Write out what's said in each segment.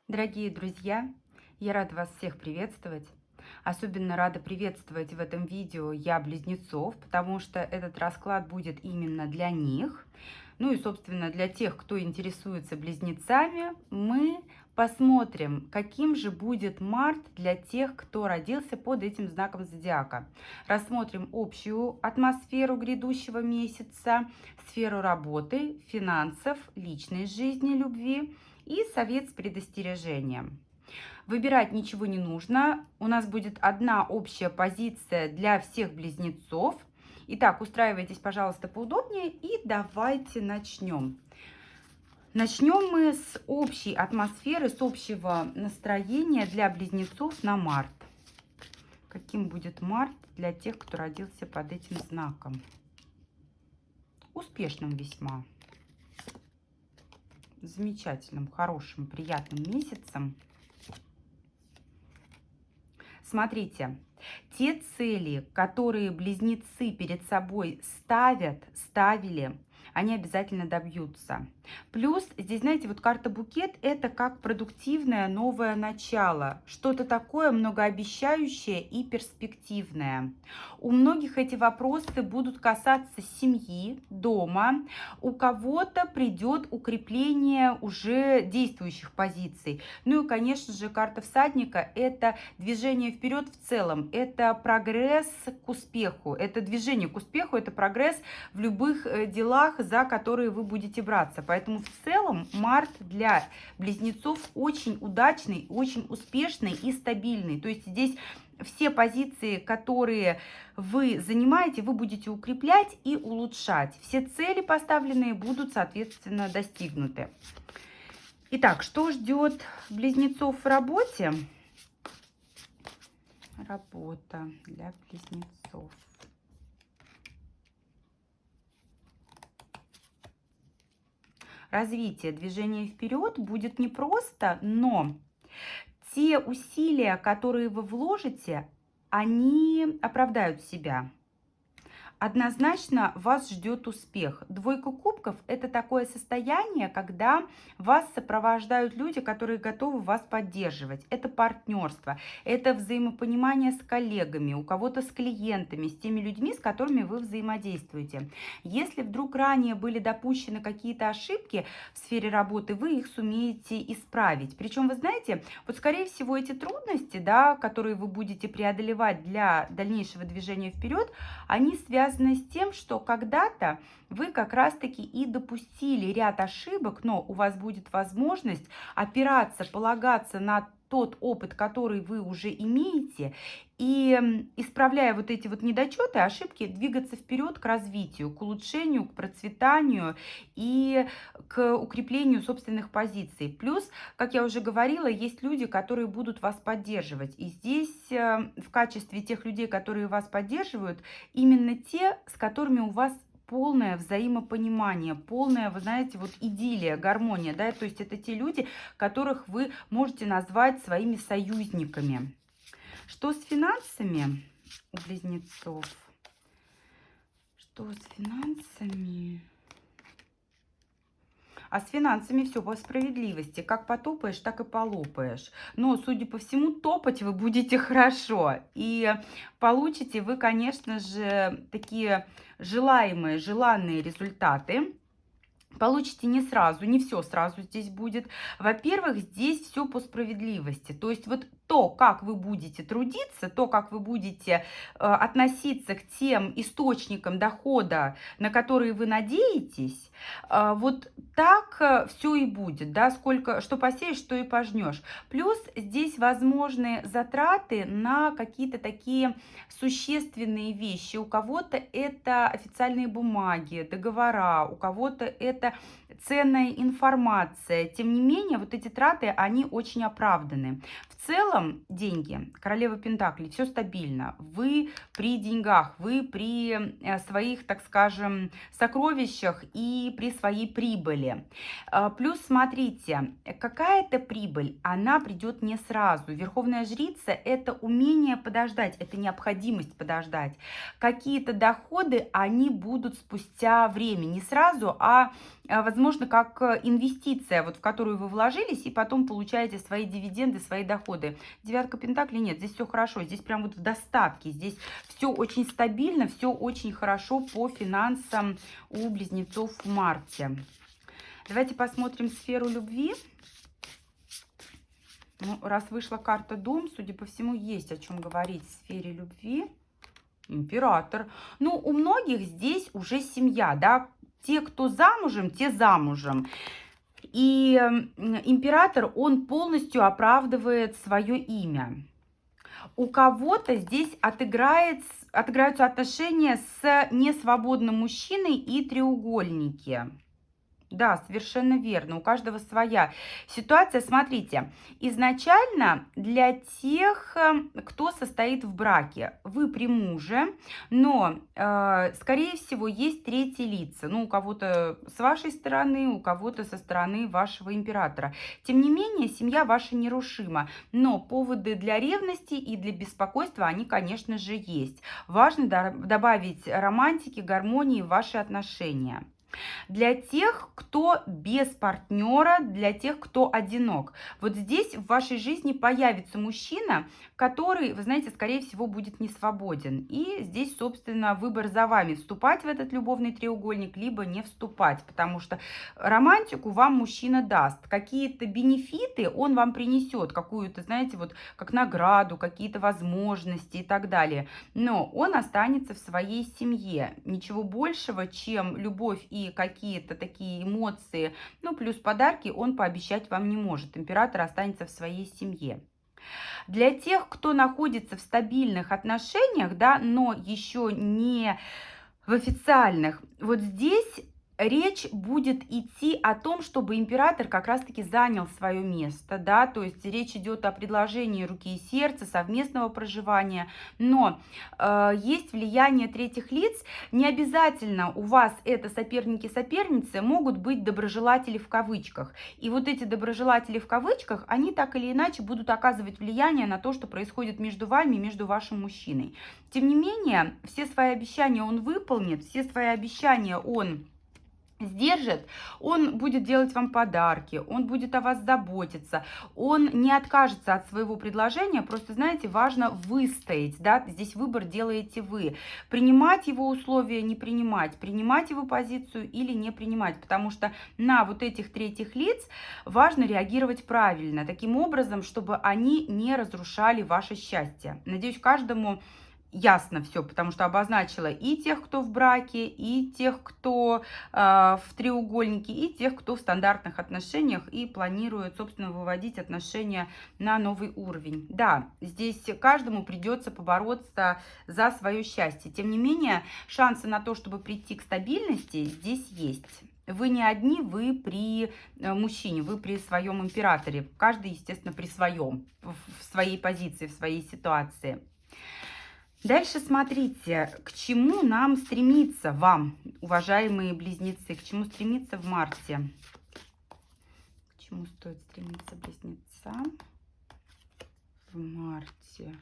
Дорогие друзья, я рада вас всех приветствовать. Особенно рада приветствовать в этом видео я близнецов, потому что этот расклад будет именно для них. Ну и, собственно, для тех, кто интересуется близнецами, мы посмотрим, каким же будет март для тех, кто родился под этим знаком зодиака. Рассмотрим общую атмосферу грядущего месяца, сферу работы, финансов, личной жизни, любви и совет с предостережением. Выбирать ничего не нужно. У нас будет одна общая позиция для всех близнецов. Итак, устраивайтесь, пожалуйста, поудобнее и давайте начнем. Начнем мы с общей атмосферы, с общего настроения для близнецов на март. Каким будет март для тех, кто родился под этим знаком? Успешным весьма. Замечательным, хорошим, приятным месяцем. Смотрите, те цели, которые близнецы перед собой ставили, они обязательно добьются. Плюс здесь, знаете, вот карта букет – это как продуктивное новое начало. Что-то такое многообещающее и перспективное. У многих эти вопросы будут касаться семьи, дома. У кого-то придет укрепление уже действующих позиций. Ну и, конечно же, карта всадника – это движение вперед в целом. Это прогресс к успеху. Это движение к успеху, это прогресс в любых делах, за которые вы будете браться. Поэтому в целом март для близнецов очень удачный, очень успешный и стабильный. То есть здесь все позиции, которые вы занимаете, вы будете укреплять и улучшать. Все цели поставленные будут, соответственно, достигнуты. Итак, что ждет близнецов в работе? Работа для близнецов. Развитие, движение вперед будет непросто, но те усилия, которые вы вложите, они оправдают себя. Однозначно вас ждет успех. Двойка кубков – это такое состояние, когда вас сопровождают люди, которые готовы вас поддерживать. Это партнерство, это взаимопонимание с коллегами, у кого-то с клиентами, с теми людьми, с которыми вы взаимодействуете. Если вдруг ранее были допущены какие-то ошибки в сфере работы, вы их сумеете исправить. Причем, вы знаете, вот скорее всего эти трудности, да, которые вы будете преодолевать для дальнейшего движения вперед, они связаны с тем, что когда-то вы как раз-таки и допустили ряд ошибок, но у вас будет возможность опираться, полагаться на тот опыт, который вы уже имеете, и исправляя вот эти вот недочеты, ошибки, двигаться вперед к развитию, к улучшению, к процветанию и к укреплению собственных позиций. Плюс, как я уже говорила, есть люди, которые будут вас поддерживать. И здесь в качестве тех людей, которые вас поддерживают, именно те, с которыми у вас полное взаимопонимание, полная, вы знаете, вот идиллия, гармония, да, то есть это те люди, которых вы можете назвать своими союзниками. Что с финансами у близнецов? Что с финансами? А с финансами все по справедливости. Как потопаешь, так и полопаешь. Но, судя по всему, топать вы будете хорошо. И получите вы, конечно же, такие желаемые, желанные результаты. Получите не сразу, не все сразу здесь будет. Во-первых, здесь все по справедливости. То есть вот то, как вы будете трудиться, то, как вы будете относиться к тем источникам дохода, на которые вы надеетесь, вот так все и будет, да, сколько, что посеешь, что и пожнешь. Плюс здесь возможны затраты на какие-то такие существенные вещи. У кого-то это официальные бумаги, договора, у кого-то это ценная информация. Тем не менее, вот эти траты, они очень оправданы. В целом, деньги, королева Пентаклей, все стабильно. Вы при деньгах, вы при своих, так скажем, сокровищах и при своей прибыли. Плюс, смотрите, какая-то прибыль, она придет не сразу. Верховная жрица – это умение подождать, это необходимость подождать. Какие-то доходы, они будут спустя время, не сразу, а возможно, как инвестиция, вот в которую вы вложились, и потом получаете свои дивиденды, свои доходы. Девятка пентаклей нет, здесь все хорошо, здесь прям вот в достатке, здесь все очень стабильно, все очень хорошо по финансам у близнецов в марте. Давайте посмотрим сферу любви. Ну, раз вышла карта дом, судя по всему, есть о чем говорить в сфере любви. Император. Ну, у многих здесь уже семья, да. Те, кто замужем, те замужем. И император, он полностью оправдывает свое имя. У кого-то здесь отыграются отношения с несвободным мужчиной и треугольники. Да, совершенно верно. У каждого своя ситуация. Смотрите, изначально для тех, кто состоит в браке, вы при муже, но, скорее всего, есть третьи лица. Ну, у кого-то с вашей стороны, у кого-то со стороны вашего императора. Тем не менее, семья ваша нерушима. Но поводы для ревности и для беспокойства, они, конечно же, есть. Важно добавить романтики, гармонии в ваши отношения. Для тех, кто без партнера, для тех, кто одинок. Вот здесь в вашей жизни появится мужчина, который, вы знаете, скорее всего, будет не свободен. И здесь, собственно, выбор за вами, вступать в этот любовный треугольник, либо не вступать, потому что романтику вам мужчина даст. Какие-то бенефиты он вам принесет, какую-то, знаете, вот как награду, какие-то возможности и так далее. Но он останется в своей семье. Ничего большего, чем любовь и какие-то такие эмоции, ну, плюс подарки, он пообещать вам не может. Император останется в своей семье. Для тех, кто находится в стабильных отношениях, да, но еще не в официальных, вот здесь речь будет идти о том, чтобы император как раз-таки занял свое место, да, то есть речь идет о предложении руки и сердца, совместного проживания, но есть влияние третьих лиц, не обязательно у вас это соперники-соперницы, могут быть доброжелатели в кавычках, и вот эти доброжелатели в кавычках, они так или иначе будут оказывать влияние на то, что происходит между вами, между вашим мужчиной. Тем не менее, все свои обещания он выполнит, все свои обещания он сдержит, он будет делать вам подарки, он будет о вас заботиться, он не откажется от своего предложения, просто, знаете, важно выстоять, да, здесь выбор делаете вы, принимать его условия, не принимать, принимать его позицию или не принимать, потому что на вот этих третьих лиц важно реагировать правильно, таким образом, чтобы они не разрушали ваше счастье. Надеюсь, каждому ясно все, потому что обозначила и тех, кто в браке, и тех, кто в треугольнике, и тех, кто в стандартных отношениях и планирует, собственно, выводить отношения на новый уровень. Да, здесь каждому придется побороться за свое счастье. Тем не менее, шансы на то, чтобы прийти к стабильности, здесь есть. Вы не одни, вы при мужчине, вы при своем императоре. Каждый, естественно, при своем, в своей позиции, в своей ситуации. Дальше смотрите, к чему нам стремиться вам, уважаемые близнецы, к чему стремиться в марте. К чему стоит стремиться близнецам в марте?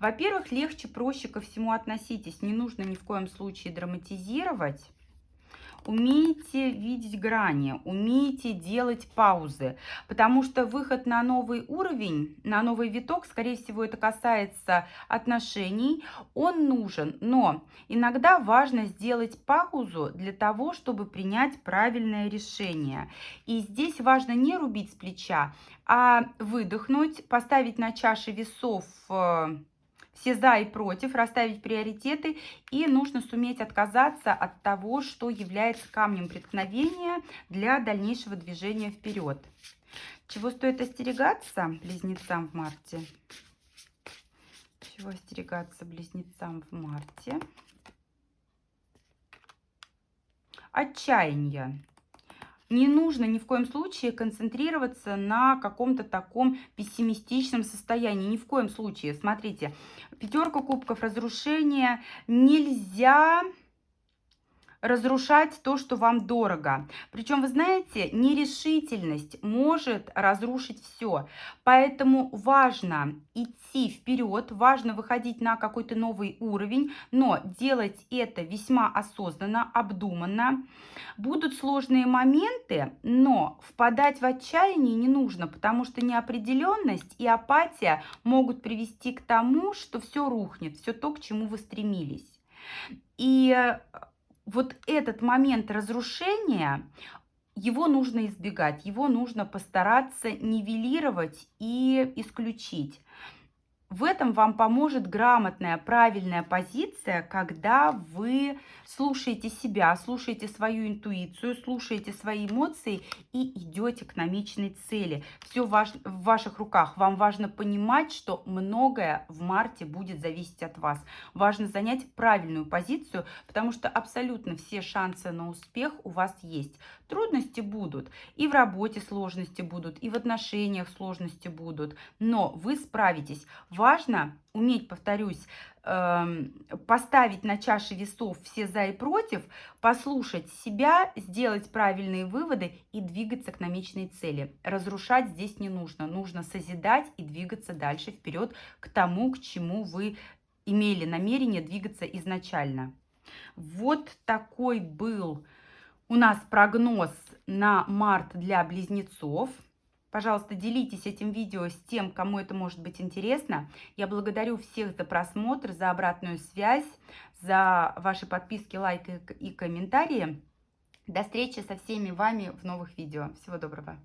Во-первых, легче, проще ко всему относитесь. Не нужно ни в коем случае драматизировать. Умейте видеть грани, умейте делать паузы, потому что выход на новый уровень, на новый виток, скорее всего, это касается отношений, он нужен, но иногда важно сделать паузу для того, чтобы принять правильное решение. И здесь важно не рубить с плеча, а выдохнуть, поставить на чаше весов все за и против, расставить приоритеты, и нужно суметь отказаться от того, что является камнем преткновения для дальнейшего движения вперед. Чего стоит остерегаться близнецам в марте? Чего остерегаться близнецам в марте? Отчаяние. Не нужно ни в коем случае концентрироваться на каком-то таком пессимистичном состоянии. Ни в коем случае. Смотрите, пятерка кубков, разрушение. Нельзя разрушать то, что вам дорого. Причем, вы знаете, нерешительность может разрушить все. Поэтому важно идти вперед, важно выходить на какой-то новый уровень, но делать это весьма осознанно, обдуманно. Будут сложные моменты, но впадать в отчаяние не нужно, потому что неопределенность и апатия могут привести к тому, что все рухнет, все то, к чему вы стремились. И вот этот момент разрушения, его нужно избегать, его нужно постараться нивелировать и исключить. В этом вам поможет грамотная, правильная позиция, когда вы слушаете себя, слушаете свою интуицию, слушаете свои эмоции и идете к намеченной цели. Все в ваших руках. Вам важно понимать, что многое в марте будет зависеть от вас. Важно занять правильную позицию, потому что абсолютно все шансы на успех у вас есть. Трудности будут, и в работе сложности будут, и в отношениях сложности будут, но вы справитесь. Важно уметь, повторюсь, поставить на чаше весов все за и против, послушать себя, сделать правильные выводы и двигаться к намеченной цели. Разрушать здесь не нужно. Нужно созидать и двигаться дальше вперед к тому, к чему вы имели намерение двигаться изначально. Вот такой был у нас прогноз на март для близнецов. Пожалуйста, делитесь этим видео с тем, кому это может быть интересно. Я благодарю всех за просмотр, за обратную связь, за ваши подписки, лайки и комментарии. До встречи со всеми вами в новых видео. Всего доброго.